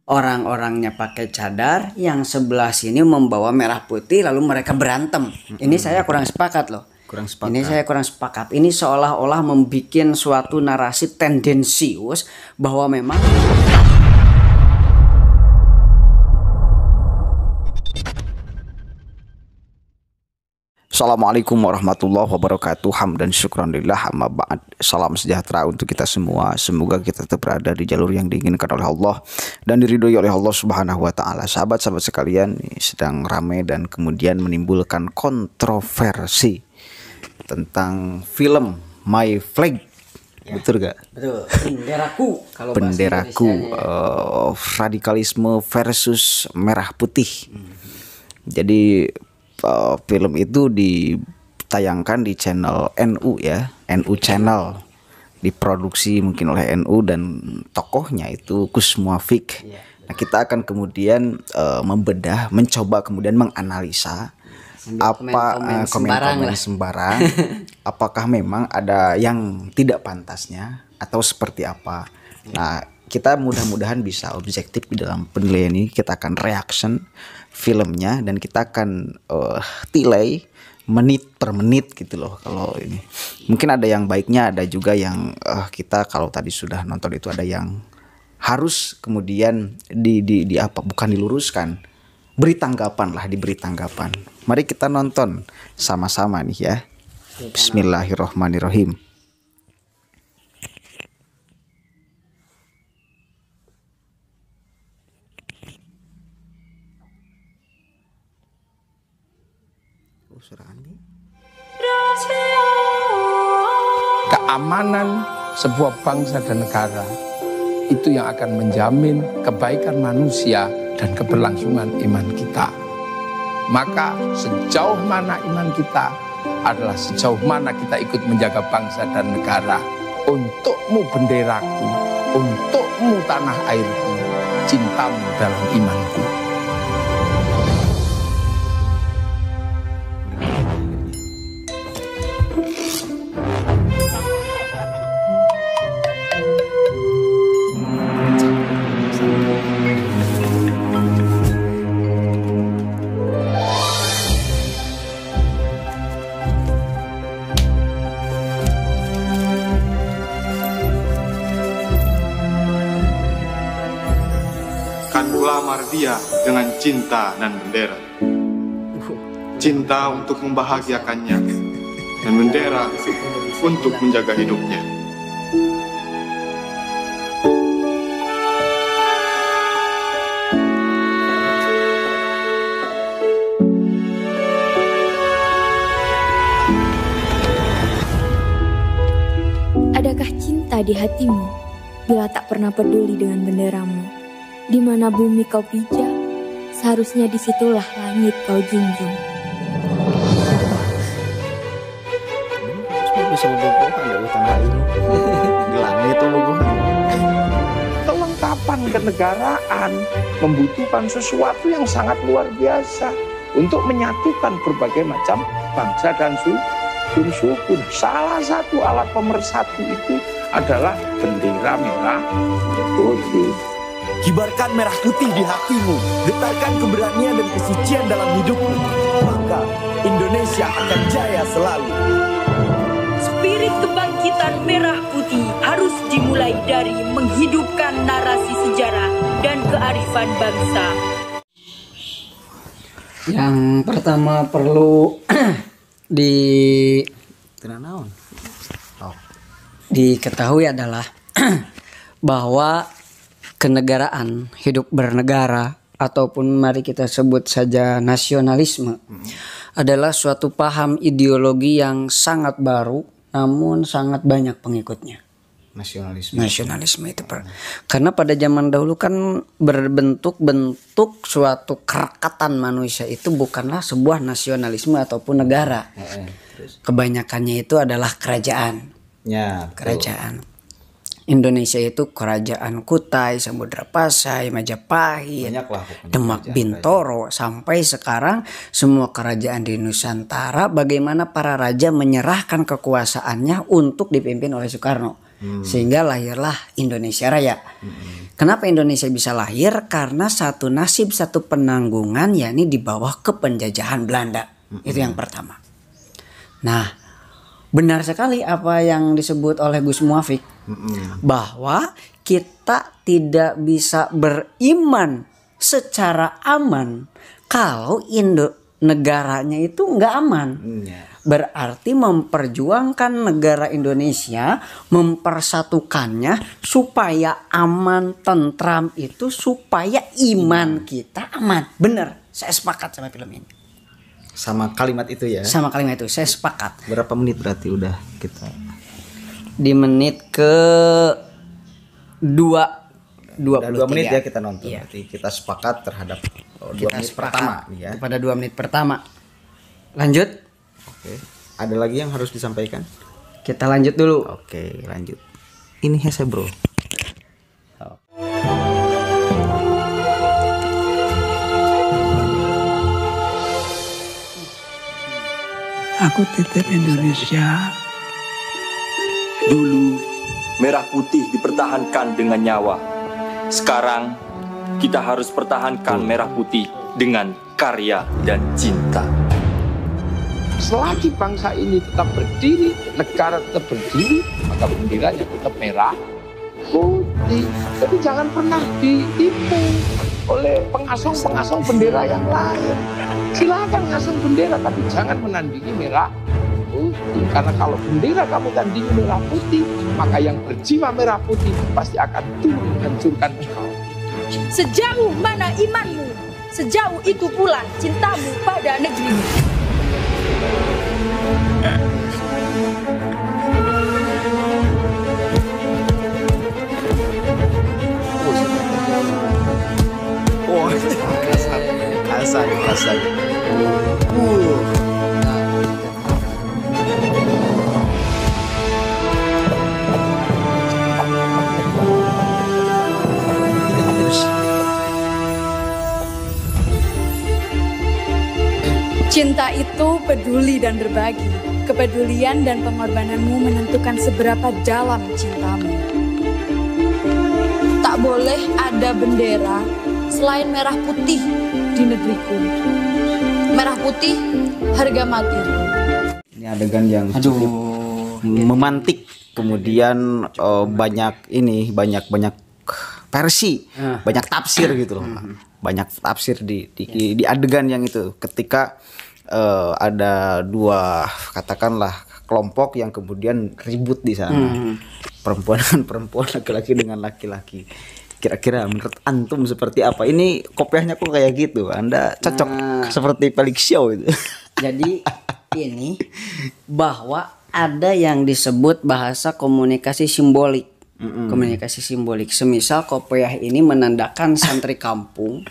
Orang-orangnya pakai cadar, yang sebelah sini membawa merah putih, lalu mereka berantem. Ini saya kurang sepakat loh. Ini saya kurang sepakat. Ini seolah-olah membuat suatu narasi tendensius bahwa memang Assalamualaikum warahmatullahi wabarakatuh. Hamdan syukranillah, amma ba'd. Salam sejahtera untuk kita semua. Semoga kita tetap berada di jalur yang diinginkan oleh Allah dan diridhoi oleh Allah Subhanahu wa taala. Sahabat-sahabat sekalian, sedang ramai dan kemudian menimbulkan kontroversi tentang film My Flag. Ya, betul gak? Betul. Benderaku. Kalau Benderaku, radikalisme versus merah putih. Jadi film itu ditayangkan di channel NU ya, NU Channel, diproduksi mungkin oleh NU dan tokohnya itu Gus Muafik. Nah, kita akan kemudian membedah, mencoba kemudian menganalisa komen-komen sembarang apakah memang ada yang tidak pantasnya atau seperti apa. Nah, kita mudah-mudahan bisa objektif di dalam penilaian ini. Kita akan reaction filmnya dan kita akan tilai menit per menit gitu loh. Kalau ini mungkin ada yang baiknya, ada juga yang kita kalau tadi sudah nonton itu ada yang harus kemudian di apa, bukan diluruskan, beri tanggapan lah, diberi tanggapan. Mari kita nonton sama-sama nih ya. Bismillahirrohmanirrohim. Keamanan sebuah bangsa dan negara itu yang akan menjamin kebaikan manusia dan keberlangsungan iman kita. Maka sejauh mana iman kita adalah sejauh mana kita ikut menjaga bangsa dan negara. Untukmu benderaku, untukmu tanah airku, cintamu dalam imanku. Melamar dia dengan cinta dan bendera. Cinta untuk membahagiakannya dan bendera untuk menjaga hidupnya. Adakah cinta di hatimu bila tak pernah peduli dengan benderamu? Di mana bumi kau pijak, seharusnya disitulah langit kau junjung. Bisa bobogohan dari tanah air. Di langit bobogohan. Kelengkapan kenegaraan membutuhkan sesuatu yang sangat luar biasa untuk menyatukan berbagai macam bangsa dan suku. Salah satu alat pemersatu itu adalah bendera merah putih. Kibarkan merah putih di hatimu, getarkan keberanian dan kesucian dalam hidupmu, maka Indonesia akan jaya selalu. Spirit kebangkitan merah putih harus dimulai dari menghidupkan narasi sejarah dan kearifan bangsa. Yang pertama perlu diketahui adalah bahwa kenegaraan, hidup bernegara, ataupun mari kita sebut saja nasionalisme, adalah suatu paham ideologi yang sangat baru, namun sangat banyak pengikutnya. Nasionalisme itu karena pada zaman dahulu kan berbentuk suatu kerekatan manusia itu bukanlah sebuah nasionalisme ataupun negara. Kebanyakannya itu adalah kerajaan. Kerajaan. Indonesia itu kerajaan Kutai, Samudra Pasai, Majapahit, Demak Bintoro, sampai sekarang semua kerajaan di Nusantara, bagaimana para raja menyerahkan kekuasaannya untuk dipimpin oleh Soekarno. Sehingga lahirlah Indonesia Raya. Kenapa Indonesia bisa lahir? Karena satu nasib, satu penanggungan, yakni di bawah kepenjajahan Belanda. Itu yang pertama. Nah, benar sekali apa yang disebut oleh Gus Muafik, bahwa kita tidak bisa beriman secara aman kalau negaranya itu nggak aman. Berarti memperjuangkan negara Indonesia, mempersatukannya supaya aman, tentram, itu supaya iman kita aman. Bener, saya sepakat sama film ini. Sama kalimat itu ya. Sama kalimat itu saya sepakat. Berapa menit berarti udah kita? Di menit ke 23 menit ya kita nonton. Iya. Berarti kita sepakat terhadap 2 menit sepakat pertama ya. Kepada 2 menit pertama. Lanjut. Oke. Ada lagi yang harus disampaikan? Kita lanjut dulu. Oke, lanjut. Ini Hese bro. Aku titip Indonesia. Dulu, merah putih dipertahankan dengan nyawa. Sekarang, kita harus pertahankan merah putih dengan karya dan cinta. Selagi bangsa ini tetap berdiri, negara tetap berdiri, maka benderanya tetap merah putih. Jadi jangan pernah ditipu oleh pengasong-pengasong bendera yang lain. Silakan ngasong bendera, tapi jangan menandingi merah putih. Karena kalau bendera kamu tandingi merah putih, maka yang berjiwa merah putih pasti akan turun hancurkan engkau. Sejauh mana imanmu, sejauh itu pula cintamu pada negerimu. Oh, kasar. Cinta itu peduli dan berbagi. Kepedulian dan pengorbananmu menentukan seberapa dalam cintamu. Tak boleh ada bendera selain merah putih di negeriku. Merah putih, harga mati. Ini adegan yang cukup memantik. Kemudian banyak versi, banyak tafsir gitu loh. Banyak tafsir di adegan yang itu ketika ada dua katakanlah kelompok yang kemudian ribut di sana. Perempuan dengan perempuan, laki-laki dengan laki-laki. Kira-kira menurut antum seperti apa? Ini kopiahnya kok kayak gitu. Anda cocok seperti Felix Show itu. Jadi ini bahwa ada yang disebut bahasa komunikasi simbolik. Komunikasi simbolik. Semisal kopiah ini menandakan santri kampung,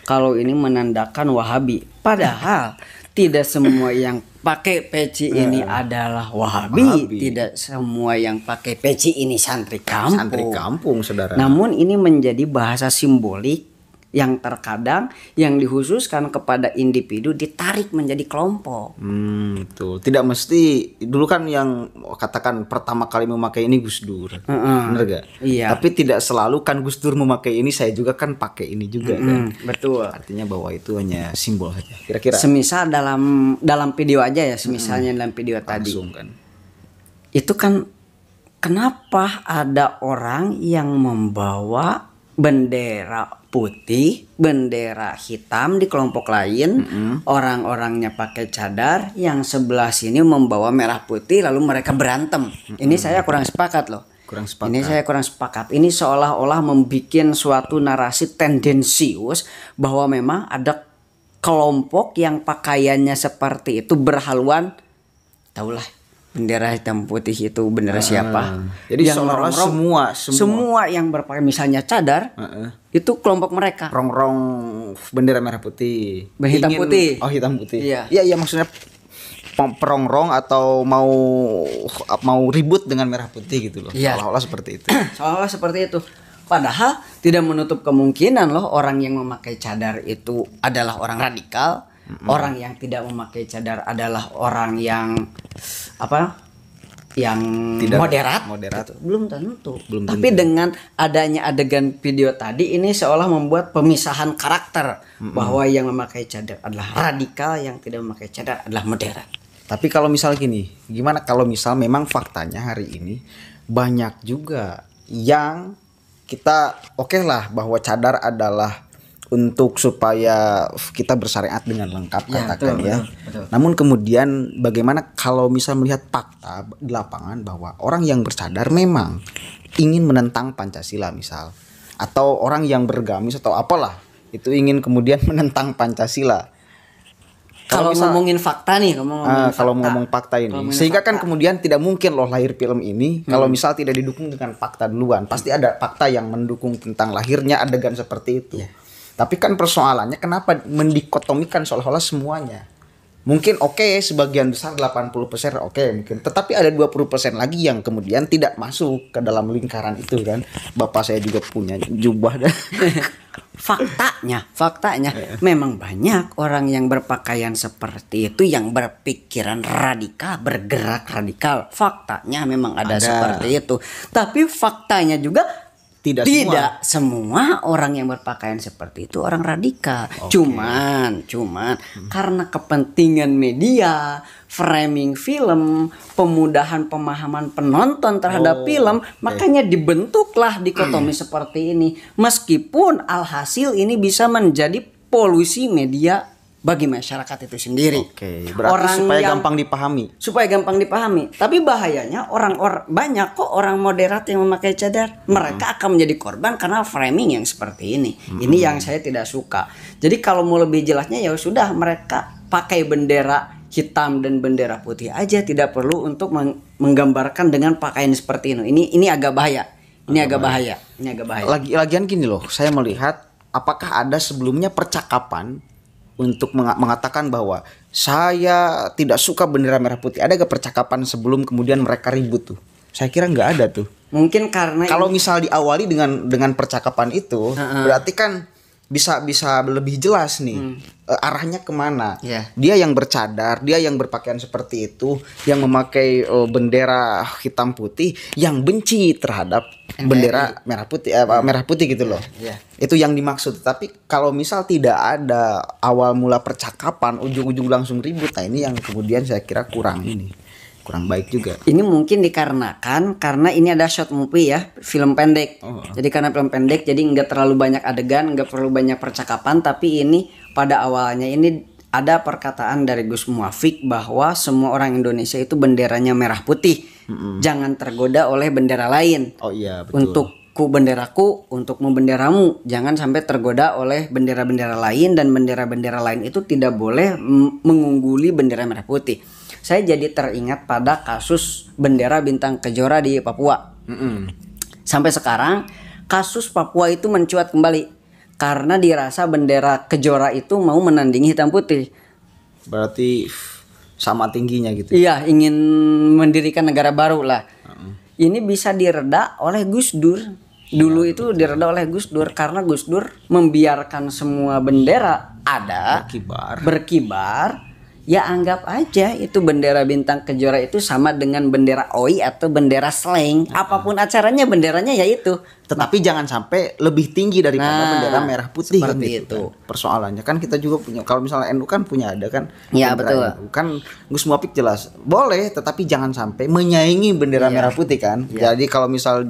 kalau ini menandakan Wahabi. Padahal tidak semua yang pakai peci ini adalah Wahabi. Tidak semua yang pakai peci ini santri kampung. Santri kampung, saudara. Namun ini menjadi bahasa simbolik yang terkadang yang dikhususkan kepada individu ditarik menjadi kelompok. Betul. Tidak mesti dulu kan yang katakan pertama kali memakai ini Gus Dur. Bener gak? Iya. Tapi tidak selalu kan Gus Dur memakai ini, saya juga kan pakai ini juga kan. Betul. Artinya bahwa itu hanya simbol saja. Kira-kira. Semisal dalam video aja ya, semisalnya dalam video tadi. Langsung kan. Itu kan kenapa ada orang yang membawa bendera putih, bendera hitam di kelompok lain, orang-orangnya pakai cadar, yang sebelah sini membawa merah putih, lalu mereka berantem. Ini saya kurang sepakat loh. Ini saya kurang sepakat. Ini seolah-olah membuat suatu narasi tendensius bahwa memang ada kelompok yang pakaiannya seperti itu berhaluan, tahulah bendera hitam putih itu bendera siapa? Jadi yang seolah-olah semua yang berpakai misalnya cadar itu kelompok mereka. Rongrong bendera merah putih. Hitam putih. Oh, hitam putih. Iya. Iya maksudnya perongrong atau mau ribut dengan merah putih gitu loh. Iya. Seolah-olah seperti itu. Seolah-olah seperti itu. Padahal tidak menutup kemungkinan loh orang yang memakai cadar itu adalah orang radikal. Orang yang tidak memakai cadar adalah orang yang yang Tidak moderat moderat. gitu. Belum tentu. Belum Tapi tentu. dengan adanya adegan video tadi ini seolah membuat pemisahan karakter bahwa yang memakai cadar adalah radikal, yang tidak memakai cadar adalah moderat. Tapi kalau misal gini, gimana kalau misal memang faktanya hari ini banyak juga yang kita oke lah bahwa cadar adalah untuk supaya kita bersyariat dengan lengkap Ya, katakan betul, ya. betul. Namun kemudian bagaimana kalau misal melihat fakta di lapangan bahwa orang yang bercadar memang ingin menentang Pancasila misal, atau orang yang bergamis atau apalah itu ingin kemudian menentang Pancasila. Kalau misal- ngomongin fakta nih, kalau ngomong fakta ini, Kalau ngomongin sehingga kan fakta. kemudian tidak mungkin loh lahir film ini kalau misal tidak didukung dengan fakta duluan. Pasti ada fakta yang mendukung tentang lahirnya adegan seperti itu. Tapi kan persoalannya kenapa mendikotomikan seolah-olah semuanya? Mungkin oke, sebagian besar 80% oke mungkin. Tetapi ada 20% lagi yang kemudian tidak masuk ke dalam lingkaran itu kan. Bapak saya juga punya jubah dan Faktanya memang banyak orang yang berpakaian seperti itu yang berpikiran radikal, bergerak radikal. Faktanya memang ada. Seperti itu. Tapi faktanya juga Tidak semua orang yang berpakaian seperti itu orang radikal. Cuman karena kepentingan media, framing film, pemudahan pemahaman penonton terhadap film, makanya dibentuklah dikotomi seperti ini. Meskipun alhasil ini bisa menjadi polusi media bagi masyarakat itu sendiri. Oke, berarti supaya gampang dipahami. Tapi bahayanya banyak kok orang moderat yang memakai cadar. Mereka akan menjadi korban karena framing yang seperti ini. Ini yang saya tidak suka. Jadi kalau mau lebih jelasnya ya sudah, mereka pakai bendera hitam dan bendera putih aja, tidak perlu untuk menggambarkan dengan pakaian seperti ini. Ini agak bahaya. Ini agak bahaya. Lagian gini loh, saya melihat apakah ada sebelumnya percakapan untuk mengatakan bahwa saya tidak suka bendera merah putih. Ada gak percakapan sebelum kemudian mereka ribut tuh? Saya kira nggak ada tuh. Mungkin karena kalau misal diawali dengan percakapan itu, berarti kan bisa lebih jelas nih arahnya kemana. Dia yang bercadar, dia yang berpakaian seperti itu, yang memakai bendera hitam putih, yang benci terhadap bendera merah putih gitu loh. Itu yang dimaksud. Tapi kalau misal tidak ada awal mula percakapan, ujung-ujung langsung ribut, nah ini yang kemudian saya kira kurang baik juga. Ini mungkin dikarenakan karena ini ada short movie ya, film pendek. Jadi karena film pendek, jadi nggak terlalu banyak adegan, nggak perlu banyak percakapan. Tapi ini pada awalnya ini ada perkataan dari Gus Muafik bahwa semua orang Indonesia itu benderanya merah putih. Jangan tergoda oleh bendera lain. Oh iya, betul. Untukku benderaku, untukmu benderamu. Jangan sampai tergoda oleh bendera-bendera lain, dan bendera-bendera lain itu tidak boleh mengungguli bendera merah putih. Saya jadi teringat pada kasus bendera bintang kejora di Papua. Sampai sekarang kasus Papua itu mencuat kembali karena dirasa bendera kejora itu mau menandingi hitam putih. Berarti sama tingginya gitu. Iya, ingin mendirikan negara baru lah. Ini bisa direda oleh Gus Dur. Dulu itu direda oleh Gus Dur karena Gus Dur membiarkan semua bendera ada berkibar. Ya anggap aja itu bendera bintang kejora itu sama dengan bendera OI atau bendera slang. Apapun acaranya benderanya ya itu. Tetapi jangan sampai lebih tinggi daripada bendera merah putih. Seperti kan, itu. Kan. Persoalannya kan kita juga punya. Kalau misalnya NU kan punya ada kan. Ya betul. NU. Kan Gus Muafik jelas boleh, tetapi jangan sampai menyaingi bendera merah putih kan. Jadi kalau misal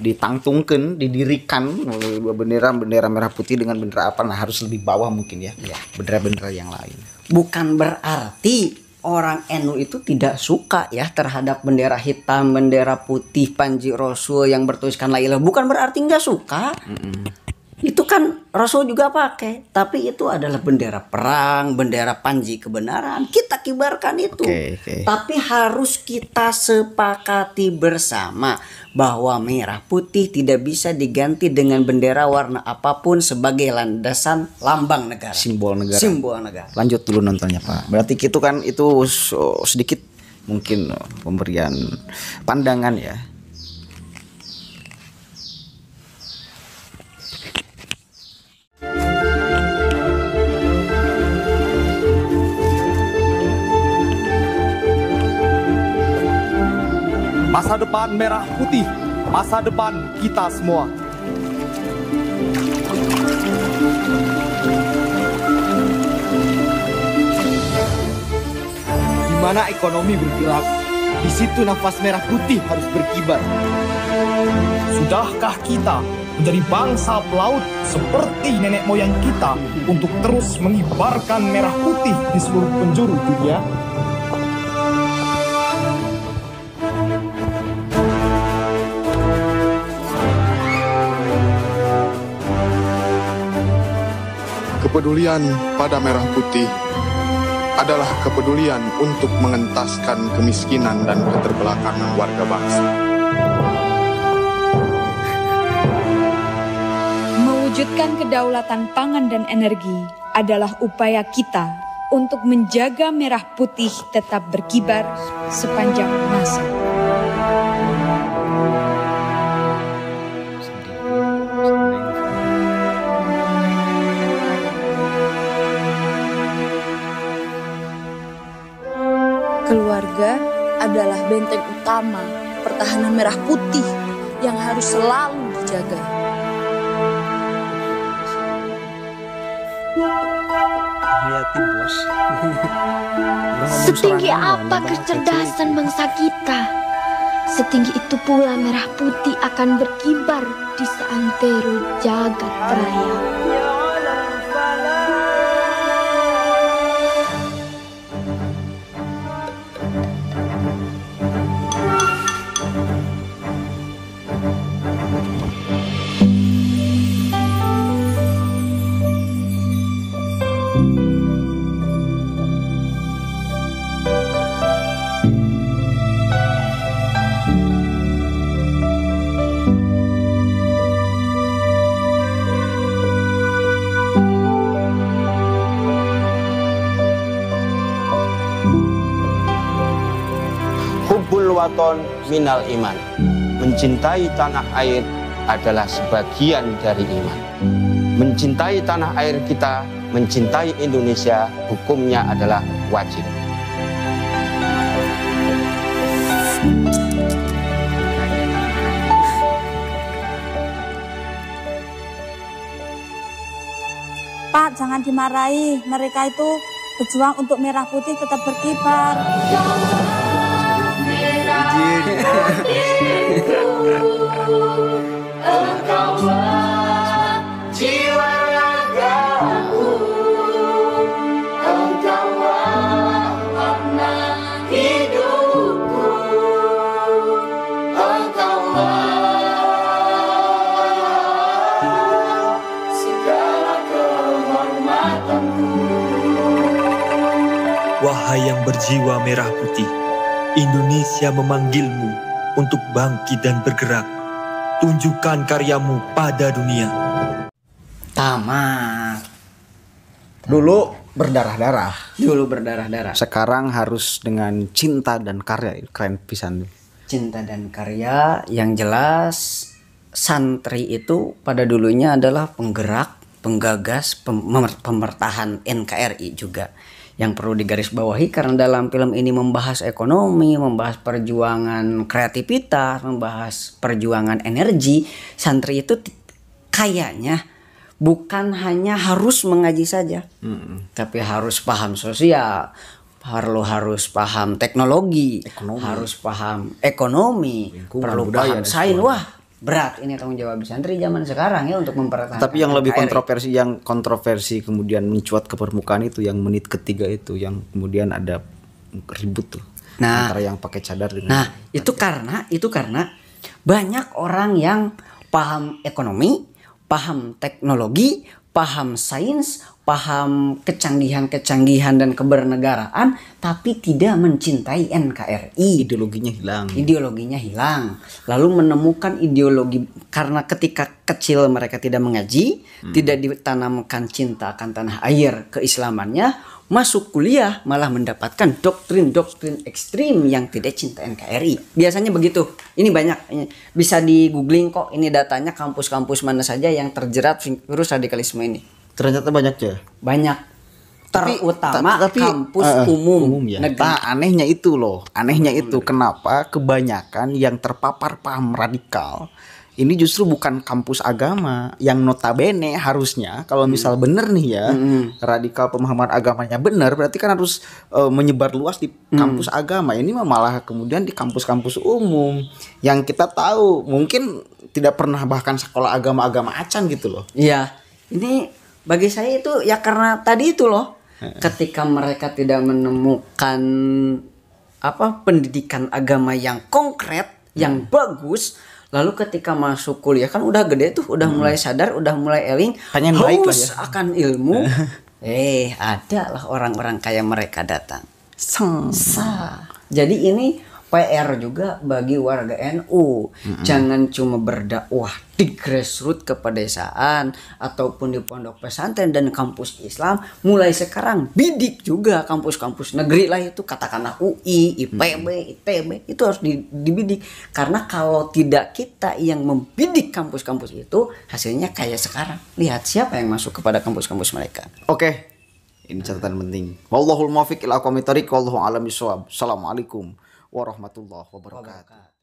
ditangtungkan, didirikan dua bendera merah putih dengan bendera apa, nah harus lebih bawah mungkin ya. Bendera-bendera yang lain. Bukan berarti orang NU itu tidak suka ya terhadap bendera hitam, bendera putih, Panji Rasul yang bertuliskan la ilaha. Bukan berarti nggak suka. Itu kan Rasul juga pakai, tapi itu adalah bendera perang, bendera Panji kebenaran. Kita kibarkan itu. Tapi harus kita sepakati bersama bahwa merah putih tidak bisa diganti dengan bendera warna apapun sebagai landasan lambang negara. Simbol negara. Lanjut dulu nontonnya Pak. Berarti itu kan itu sedikit mungkin pemberian pandangan ya. masa depan merah putih, masa depan kita semua. Di mana ekonomi bergerak, di situ nafas merah putih harus berkibar. Sudahkah kita menjadi bangsa pelaut seperti nenek moyang kita untuk terus mengibarkan merah putih di seluruh penjuru dunia? Kepedulian pada merah putih adalah kepedulian untuk mengentaskan kemiskinan dan keterbelakangan warga bangsa. Mewujudkan kedaulatan pangan dan energi adalah upaya kita untuk menjaga merah putih tetap berkibar sepanjang masa. Keluarga adalah benteng utama pertahanan merah putih yang harus selalu dijaga. Setinggi apa kecerdasan bangsa kita, setinggi itu pula merah putih akan berkibar di seantero jagat raya. Hubbul waton minal iman. Mencintai tanah air adalah sebagian dari iman. Mencintai tanah air kita, mencintai Indonesia, hukumnya adalah wajib. Pak, jangan dimarahi. Mereka itu berjuang untuk merah putih tetap berkibar. Engkaulah jiwa ragaku, engkaulah warna hidupku, engkaulah segala kehormatanku. Wahai yang berjiwa merah putih, Indonesia memanggilmu untuk bangkit dan bergerak. Tunjukkan karyamu pada dunia. Tamat. Dulu berdarah-darah. Sekarang harus dengan cinta dan karya. Keren pisan. Cinta dan karya yang jelas. Santri itu pada dulunya adalah penggerak, penggagas, pemertahan NKRI juga. Yang perlu digarisbawahi karena dalam film ini membahas ekonomi, membahas perjuangan kreativitas, membahas perjuangan energi. Santri itu kayaknya bukan hanya harus mengaji saja, tapi harus paham sosial, harus paham teknologi, harus paham ekonomi, perlu paham sains. Wah, berat ini tanggung jawab santri zaman sekarang ya untuk mempertahankan. Tapi yang lebih kontroversi kemudian mencuat ke permukaan itu yang menit ketiga itu yang kemudian ada ribut tuh. Antara yang pakai cadar dengan itu karena banyak orang yang paham ekonomi, paham teknologi, paham sains, paham kecanggihan dan kebernegaraan, tapi tidak mencintai NKRI. Ideologinya hilang. Lalu menemukan ideologi karena ketika kecil mereka tidak mengaji, tidak ditanamkan cinta akan tanah air, keislamannya, masuk kuliah malah mendapatkan doktrin-doktrin ekstrim yang tidak cinta NKRI. Biasanya begitu. Ini banyak, bisa di googling kok. Ini datanya kampus-kampus mana saja yang terjerat virus radikalisme ini. Ternyata banyak ya? Banyak. terutama kampus umum ya. negeri. Nah, anehnya itu kenapa kebanyakan yang terpapar paham radikal ini justru bukan kampus agama yang notabene harusnya kalau misal bener nih ya radikal pemahaman agamanya bener berarti kan harus menyebar luas di kampus agama. Ini malah kemudian di kampus-kampus umum yang kita tahu mungkin tidak pernah bahkan sekolah agama-agama acan gitu loh. Iya, ini bagi saya itu ya karena tadi itu loh, ketika mereka tidak menemukan pendidikan agama yang konkret, yang bagus. Lalu ketika masuk kuliah kan udah gede tuh, udah mulai sadar, udah mulai eling, pengen baik lah ya akan ilmu. Ada lah orang-orang kayak mereka datang. Jadi ini PR juga bagi warga NU. Jangan cuma berdakwah di grassroots kepedesaan ataupun di pondok pesantren dan kampus Islam. Mulai sekarang bidik juga kampus-kampus negeri lah itu, katakanlah UI, IPB, ITB, itu harus dibidik. Karena kalau tidak kita yang membidik kampus-kampus itu, hasilnya kayak sekarang. Lihat siapa yang masuk kepada kampus-kampus mereka. Oke. Ini catatan penting. Wallahul muwaffiq ila aqwamit thoriq, wallahu a'lam bishawab. Assalamualaikum warahmatullahi wabarakatuh.